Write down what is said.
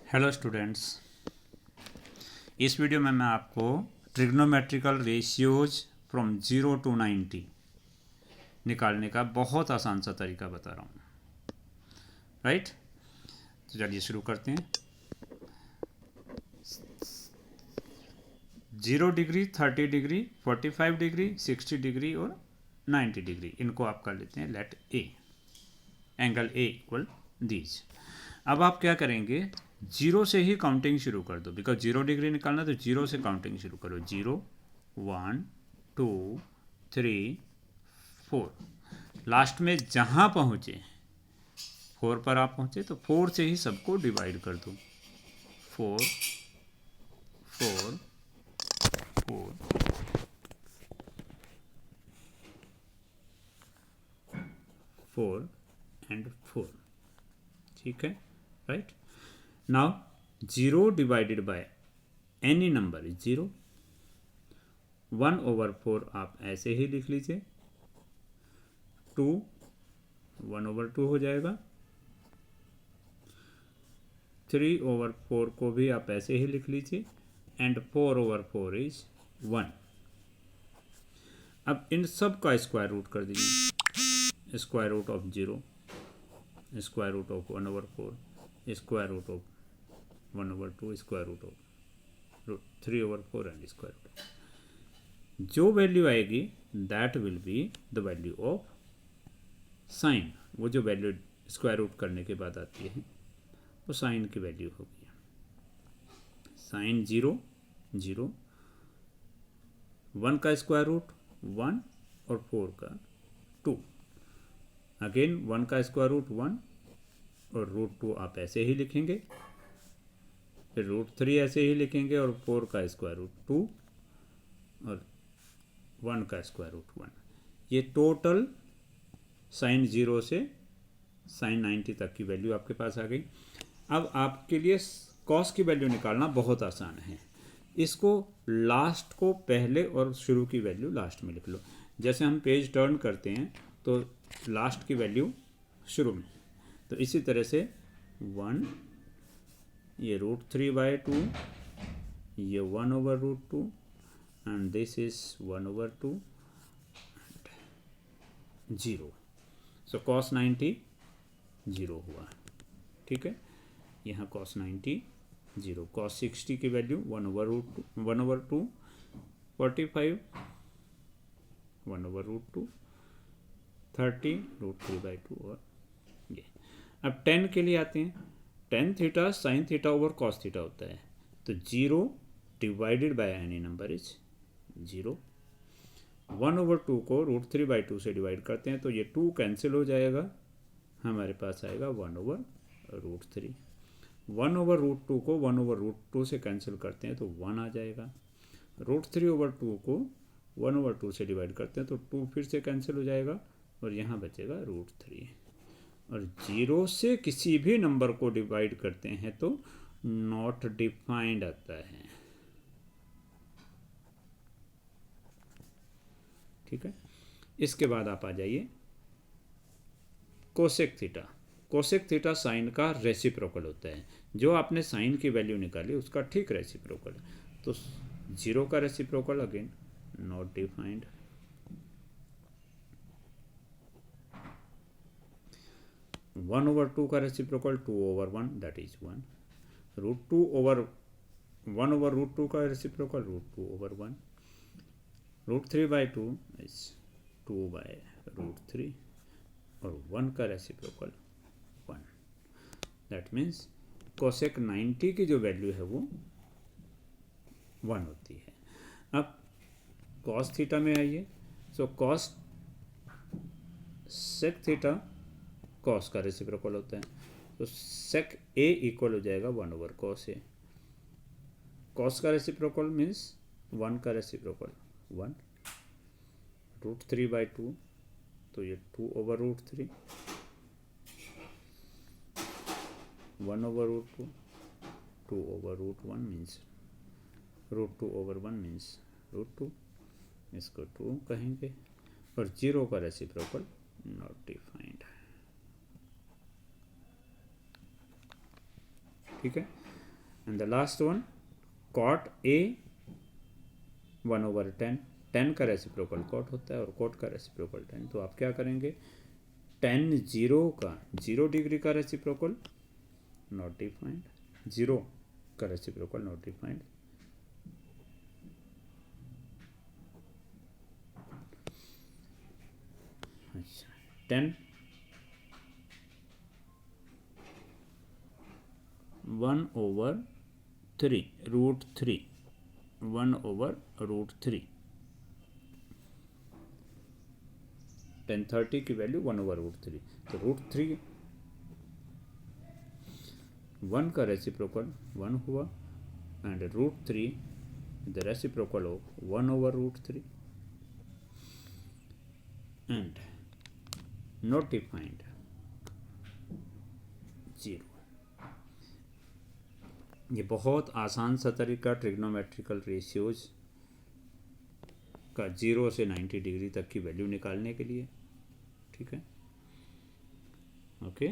Hello students, इस video में मैं आपको ट्रिग्नोमेट्रिकल रेशियोज फ्रॉम 0 to 90 निकालने का बहुत आसान सा तरीका बता रहा हूँ। राइट, तो चलिए शुरू करते हैं। 0 डिग्री, 30 डिग्री, 45 डिग्री, 60 डिग्री और 90 डिग्री, इनको आप कर लेते हैं let A, angle A equal these. अब आप क्या करेंगे, जीरो से ही काउंटिंग शुरू कर दो, बिकॉज 0 डिग्री निकालना तो जीरो से काउंटिंग शुरू करो। 0 1 2 3 4, लास्ट में जहाँ पहुँचे 4 पर आप पहुँचे तो 4 से ही सबको डिवाइड कर दो। 4 4 4 4 एंड 4, ठीक है। Right, now 0 divided by any number is 0। 1/4 आप ऐसे ही लिख लीजिए। 2 1/2 हो जाएगा। 3/4 को भी आप ऐसे ही लिख लीजिए एंड 4/4 इज 1। अब इन सब का स्क्वायर रूट कर दीजिए। Square root of 0, square root of 1/4, square root of 1/2, square root of 3/4 and square root. जो वैल्यू आएगी that will be the value of sine. वो जो वैल्यू स्क्वायर रूट करने के बाद आती है वो साइन की वैल्यू होगी। साइन 0 0, 1 का स्क्वायर रूट 1 और 4 का 2। अगेन 1 का स्क्वायर रूट 1 और √2 आप ऐसे ही लिखेंगे, फिर √3 ऐसे ही लिखेंगे और 4 का स्क्वायर रूट 2 और 1 का स्क्वायर रूट 1। ये टोटल साइन 0 से साइन 90 तक की वैल्यू आपके पास आ गई। अब आपके लिए कॉस की वैल्यू निकालना बहुत आसान है। इसको लास्ट को पहले और शुरू की वैल्यू लास्ट में लिख लो। जैसे हम पेज टर्न करते हैं तो लास्ट की वैल्यू शुरू में, तो इसी तरह से 1, ये √3/2, ये 1/√2 and this is 1/2 0। So cos 90 0 हुआ, ठीक है। यहाँ cos 90 0, cos 60 की वैल्यू 1/2, 45 1/2, 30 √3/2 और ये। अब 10 के लिए आते हैं। tan theta sine theta over cos theta होता है, तो 0 divided by any number is 0। 1/2 को √3/2 से डिवाइड करते हैं तो ये 2 कैंसिल हो जाएगा, हमारे पास आएगा 1/√3। 1/√2 को 1/√2 से कैंसिल करते हैं तो 1 आ जाएगा। √3/2 को 1/2 से डिवाइड करते हैं तो 2 फिर से कैंसिल हो जाएगा और यहाँ बचेगा √3। और 0 से किसी भी नंबर को डिवाइड करते हैं तो नॉट डिफाइंड आता है, ठीक है। इसके बाद आप आ जाइए cosec theta. Cosec theta sine का रेसिप्रोकल होता है। जो आपने साइन की वैल्यू निकाली उसका ठीक रेसिप्रोकल, तो 0 का रेसिप्रोकल अगेन नॉट डिफाइंड। 1/2 का रेसिप्रोकल 2/1 दैट इज 1। √1/2 का रेसिप्रोकल √2/1। √3/2 इज 2/√3 और 1 का रेसिप्रोकल 1। दैट मीन्स कोसेक 90 की जो वैल्यू है वो 1 होती है। अब cos थीटा में आइए। सो cos सेक थीटा cos का रेसिप्रोकल होता है, तो sec a इक्वल हो जाएगा 1/cos a। cos का रेसिप्रोकल मीन्स 1 का रेसिप्रोकल 1। √3/2 तो ये 2/√3, 1/√2, 2/√1 मीन्स √2/1 मीन्स √2, इसको 2 कहेंगे। और 0 का रेसिप्रोकल नॉट डिफाइंड, ठीक है। And the last one cot A 1/10, 10 का रेसिप्रोकल कॉट होता है और कॉट का रेसिप्रोकल 10। तो आप क्या करेंगे, tan 0 का 0 डिग्री का रेसिप्रोकल नॉट डिफाइंड, 0 का रेसिप्रोकल नॉट डिफाइंड, अच्छा 10 1/3 √3 1/√3, 1030 की वैल्यू 1/√3, तो √3 1 का रेसिप्रोकल 1 हुआ and √3 the reciprocal of 1/√3 and not defined 0। ये बहुत आसान सा तरीका ट्रिग्नोमेट्रिकल रेशियोज का 0 से 90 डिग्री तक की वैल्यू निकालने के लिए, ठीक है, ओके।